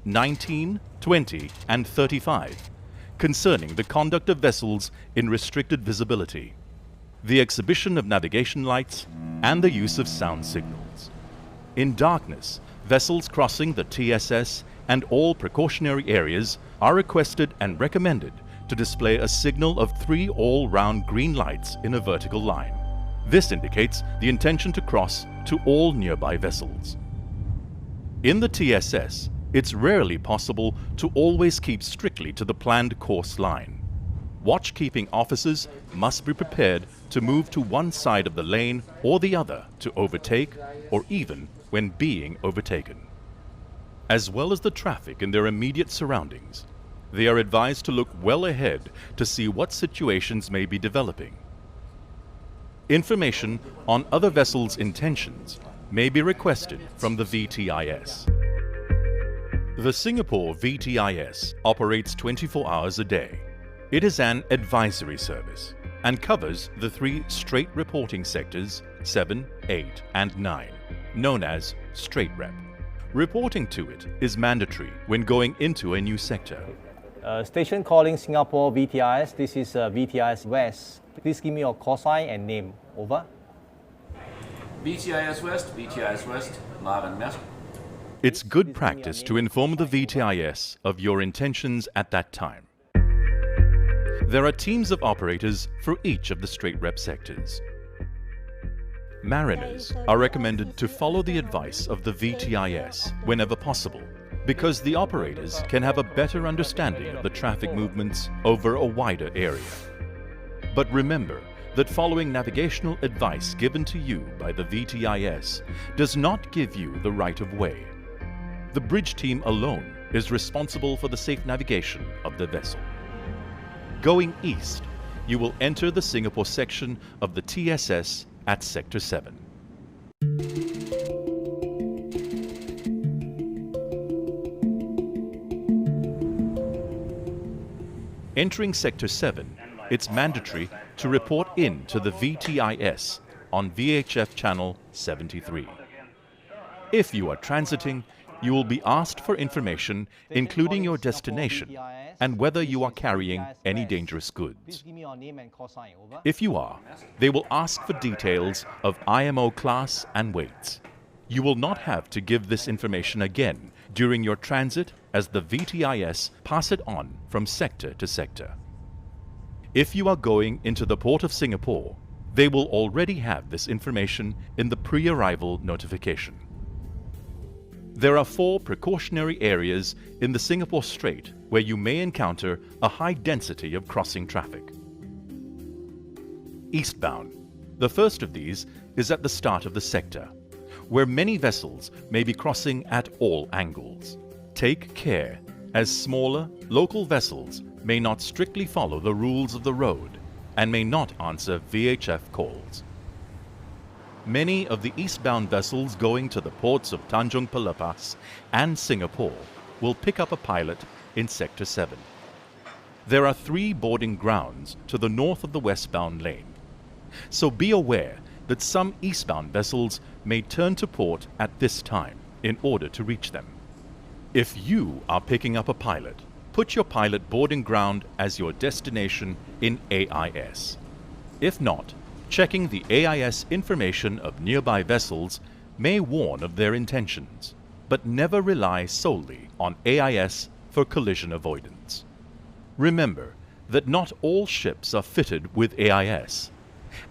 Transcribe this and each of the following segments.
19, 20, and 35 concerning the conduct of vessels in restricted visibility, the exhibition of navigation lights, and the use of sound signals. In darkness, vessels crossing the TSS and all precautionary areas are requested and recommended to display a signal of 3 all-round green lights in a vertical line. This indicates the intention to cross to all nearby vessels. In the TSS, it's rarely possible to always keep strictly to the planned course line. Watch-keeping officers must be prepared to move to one side of the lane or the other to overtake, or even when being overtaken. As well as the traffic in their immediate surroundings, they are advised to look well ahead to see what situations may be developing. Information on other vessels' intentions may be requested from the VTIS. The Singapore VTIS operates 24 hours a day. It is an advisory service and covers the 3 straight reporting sectors 7, 8, and 9, known as Straight Rep. Reporting to it is mandatory when going into a new sector. Station calling Singapore VTIS. This is VTIS West. Please give me your call sign and name. Over. VTIS West, Marvin Mask. It's good practice to inform the VTIS of your intentions at that time. There are teams of operators for each of the straight rep sectors. Mariners are recommended to follow the advice of the VTIS whenever possible, because the operators can have a better understanding of the traffic movements over a wider area. But remember that following navigational advice given to you by the VTIS does not give you the right of way. The bridge team alone is responsible for the safe navigation of the vessel. Going east, you will enter the Singapore section of the TSS at Sector 7. Entering Sector 7, it's mandatory to report in to the VTIS on VHF channel 73. If you are transiting, you will be asked for information including your destination and whether you are carrying any dangerous goods. If you are, they will ask for details of IMO class and weights. You will not have to give this information again during your transit, as the VTIS pass it on from sector to sector. If you are going into the Port of Singapore, they will already have this information in the pre-arrival notification. There are 4 precautionary areas in the Singapore Strait where you may encounter a high density of crossing traffic. Eastbound. The first of these is at the start of the sector, where many vessels may be crossing at all angles. Take care, as smaller, local vessels may not strictly follow the rules of the road and may not answer VHF calls. Many of the eastbound vessels going to the ports of Tanjung Pelepas and Singapore will pick up a pilot in Sector 7. There are 3 boarding grounds to the north of the westbound lane, so be aware that some eastbound vessels may turn to port at this time in order to reach them. If you are picking up a pilot, put your pilot boarding ground as your destination in AIS. If not, checking the AIS information of nearby vessels may warn of their intentions, but never rely solely on AIS for collision avoidance. Remember that not all ships are fitted with AIS,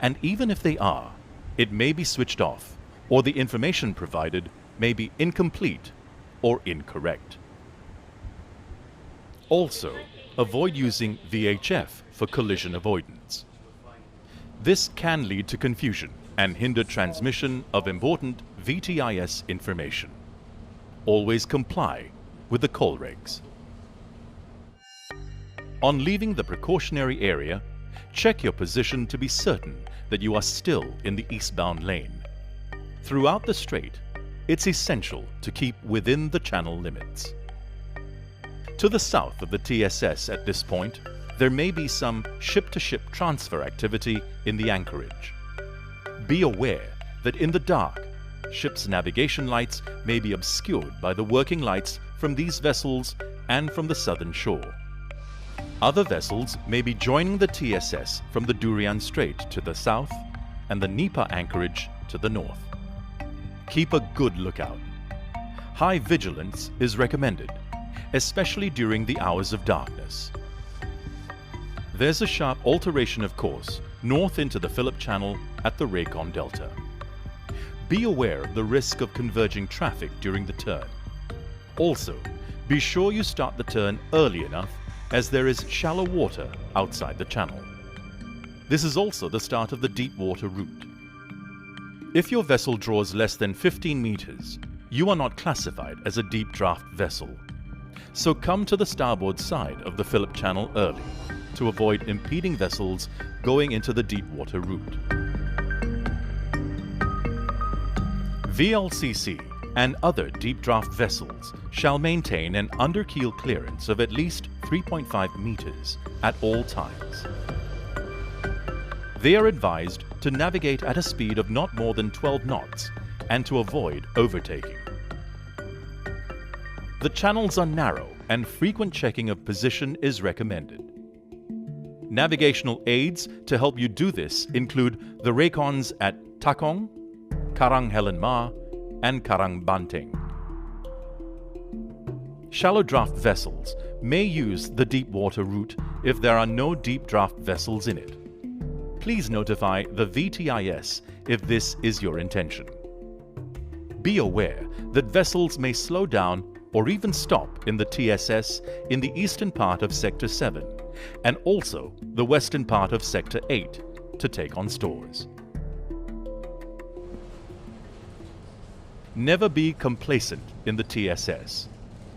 and even if they are, it may be switched off, or the information provided may be incomplete or incorrect. Also, avoid using VHF for collision avoidance. This can lead to confusion and hinder transmission of important VTIS information. Always comply with the call regs. On leaving the precautionary area, check your position to be certain that you are still in the eastbound lane. Throughout the strait, it's essential to keep within the channel limits. To the south of the TSS at this point, there may be some ship-to-ship transfer activity in the anchorage. Be aware that in the dark, ships' navigation lights may be obscured by the working lights from these vessels and from the southern shore. Other vessels may be joining the TSS from the Durian Strait to the south and the Nipa anchorage to the north. Keep a good lookout. High vigilance is recommended, especially during the hours of darkness. There's a sharp alteration of course north into the Phillip Channel at the Raycon Delta. Be aware of the risk of converging traffic during the turn. Also, be sure you start the turn early enough as there is shallow water outside the channel. This is also the start of the deep water route. If your vessel draws less than 15 meters, you are not classified as a deep draft vessel. So come to the starboard side of the Phillip Channel early to avoid impeding vessels going into the deep water route. VLCC and other deep draft vessels shall maintain an underkeel clearance of at least 3.5 meters at all times. They are advised to navigate at a speed of not more than 12 knots and to avoid overtaking. The channels are narrow and frequent checking of position is recommended. Navigational aids to help you do this include the Raycons at Takong, Karang Helen Ma, and Karang Banteng. Shallow draft vessels may use the deep water route if there are no deep draft vessels in it. Please notify the VTIS if this is your intention. Be aware that vessels may slow down or even stop in the TSS in the eastern part of Sector 7 and also the western part of Sector 8 to take on stores. Never be complacent in the TSS.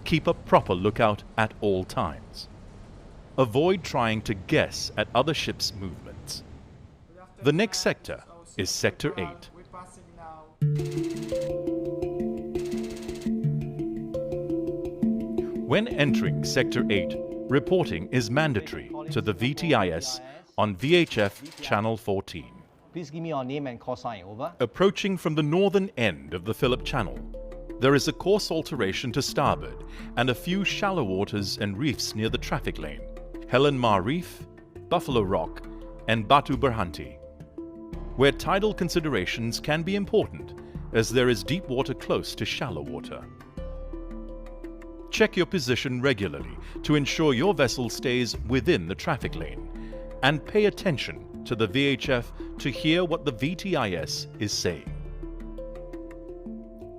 Keep a proper lookout at all times. Avoid trying to guess at other ships' movements. The next sector is Sector 8. When entering Sector 8, reporting is mandatory to the VTIS on VHF Channel 14. Please give me your name and call sign, over. Approaching from the northern end of the Phillip Channel, there is a course alteration to starboard and a few shallow waters and reefs near the traffic lane, Helen Ma Reef, Buffalo Rock, and Batu Berhenti, where tidal considerations can be important as there is deep water close to shallow water. Check your position regularly to ensure your vessel stays within the traffic lane and pay attention to the VHF to hear what the VTIS is saying.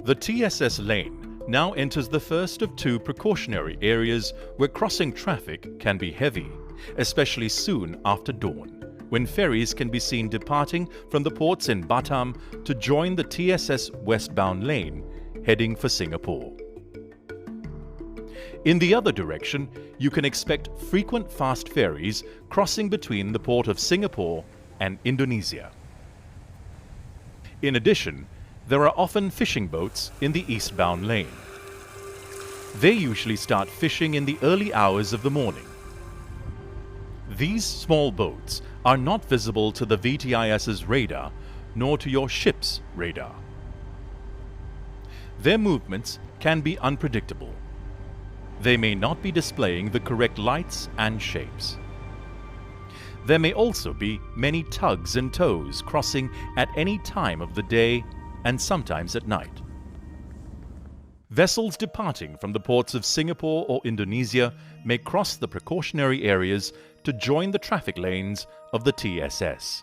The TSS lane now enters the first of two precautionary areas where crossing traffic can be heavy, especially soon after dawn, when ferries can be seen departing from the ports in Batam to join the TSS westbound lane, heading for Singapore. In the other direction, you can expect frequent fast ferries crossing between the port of Singapore and Indonesia. In addition, there are often fishing boats in the eastbound lane. They usually start fishing in the early hours of the morning. These small boats are not visible to the VTIS's radar nor to your ship's radar. Their movements can be unpredictable. They may not be displaying the correct lights and shapes. There may also be many tugs and tows crossing at any time of the day and sometimes at night. Vessels departing from the ports of Singapore or Indonesia may cross the precautionary areas to join the traffic lanes of the TSS.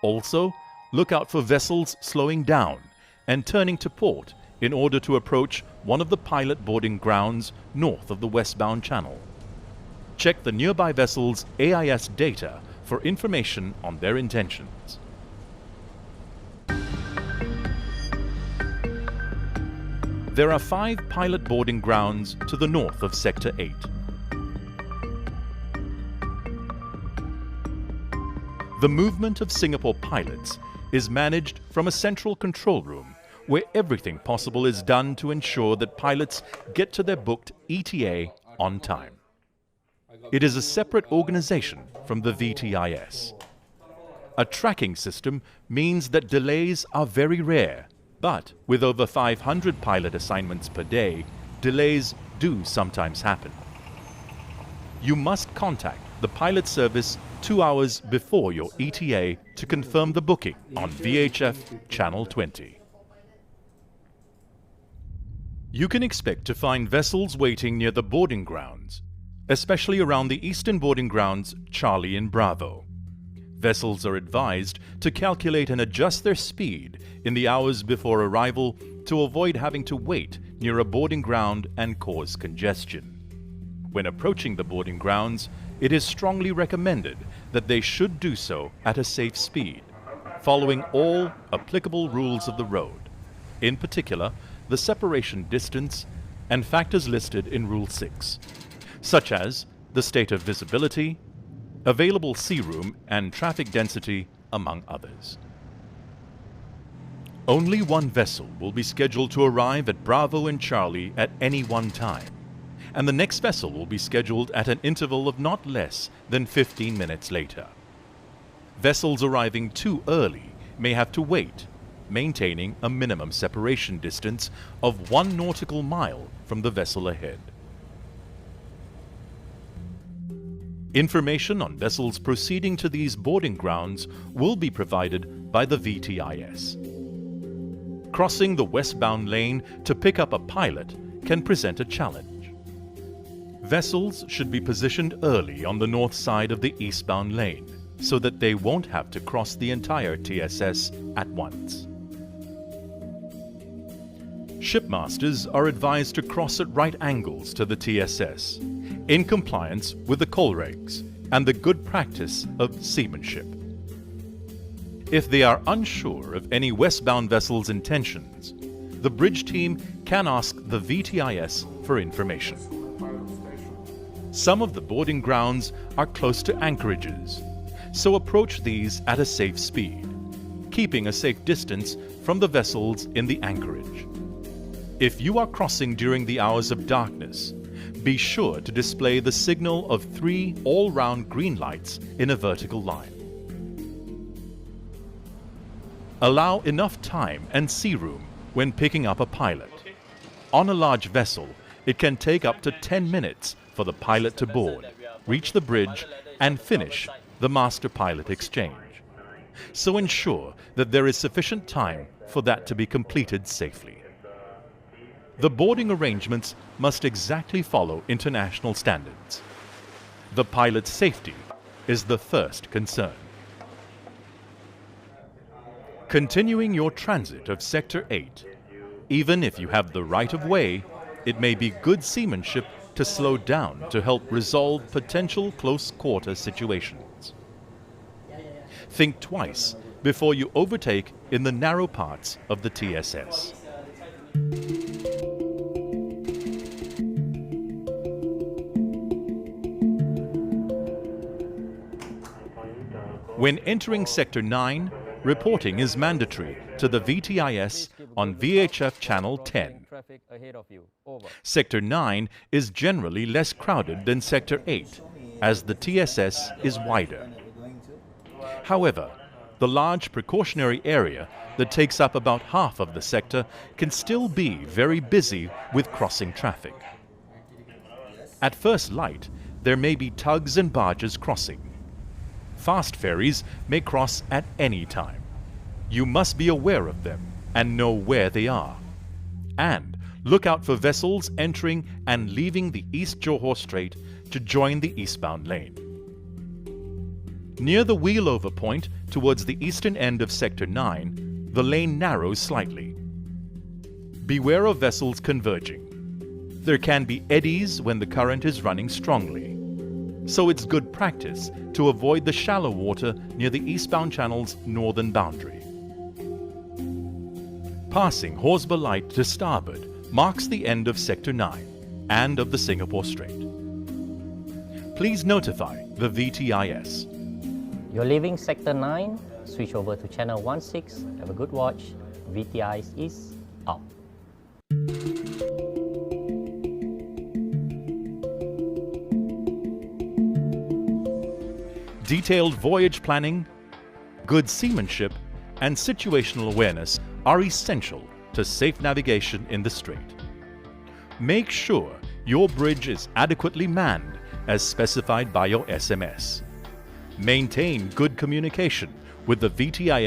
Also, look out for vessels slowing down and turning to port in order to approach one of the pilot boarding grounds north of the westbound channel. Check the nearby vessel's AIS data for information on their intentions. There are 5 pilot boarding grounds to the north of Sector 8. The movement of Singapore pilots is managed from a central control room where everything possible is done to ensure that pilots get to their booked ETA on time. It is a separate organization from the VTIS. A tracking system means that delays are very rare, but with over 500 pilot assignments per day, delays do sometimes happen. You must contact the pilot service 2 hours before your ETA to confirm the booking on VHF Channel 20. You can expect to find vessels waiting near the boarding grounds, especially around the eastern boarding grounds Charlie and Bravo. Vessels are advised to calculate and adjust their speed in the hours before arrival to avoid having to wait near a boarding ground and cause congestion. When approaching the boarding grounds, it is strongly recommended that they should do so at a safe speed, following all applicable rules of the road, in particular the separation distance and factors listed in Rule 6, such as the state of visibility, available sea room and traffic density, among others. Only one vessel will be scheduled to arrive at Bravo and Charlie at any one time, and the next vessel will be scheduled at an interval of not less than 15 minutes later. Vessels arriving too early may have to wait, maintaining a minimum separation distance of 1 nautical mile from the vessel ahead. Information on vessels proceeding to these boarding grounds will be provided by the VTIS. Crossing the westbound lane to pick up a pilot can present a challenge. Vessels should be positioned early on the north side of the eastbound lane so that they won't have to cross the entire TSS at once. Shipmasters are advised to cross at right angles to the TSS, in compliance with the coal regs and the good practice of seamanship. If they are unsure of any westbound vessel's intentions, the bridge team can ask the VTIS for information. Some of the boarding grounds are close to anchorages, so approach these at a safe speed, keeping a safe distance from the vessels in the anchorage. If you are crossing during the hours of darkness, be sure to display the signal of 3 all-round green lights in a vertical line. Allow enough time and sea room when picking up a pilot. On a large vessel, it can take up to 10 minutes for the pilot to board, reach the bridge, and finish the master-pilot exchange. So ensure that there is sufficient time for that to be completed safely. The boarding arrangements must exactly follow international standards. The pilot's safety is the first concern. Continuing your transit of Sector 8, even if you have the right of way, it may be good seamanship to slow down to help resolve potential close-quarter situations. Think twice before you overtake in the narrow parts of the TSS. When entering Sector 9, reporting is mandatory to the VTIS on VHF Channel 10. Sector 9 is generally less crowded than Sector 8, as the TSS is wider. However, the large precautionary area that takes up about half of the sector can still be very busy with crossing traffic. At first light, there may be tugs and barges crossing. Fast ferries may cross at any time. You must be aware of them and know where they are. And look out for vessels entering and leaving the East Johor Strait to join the eastbound lane. Near the wheelover point towards the eastern end of Sector 9, the lane narrows slightly. Beware of vessels converging. There can be eddies when the current is running strongly, so it's good practice to avoid the shallow water near the eastbound channel's northern boundary. Passing Horsburgh Light to starboard marks the end of Sector 9 and of the Singapore Strait. Please notify the VTIS. You're leaving Sector 9, switch over to Channel 16, have a good watch, VTIS is out. Detailed voyage planning, good seamanship, and situational awareness are essential to safe navigation in the Strait. Make sure your bridge is adequately manned as specified by your SMS. Maintain good communication with the VTIS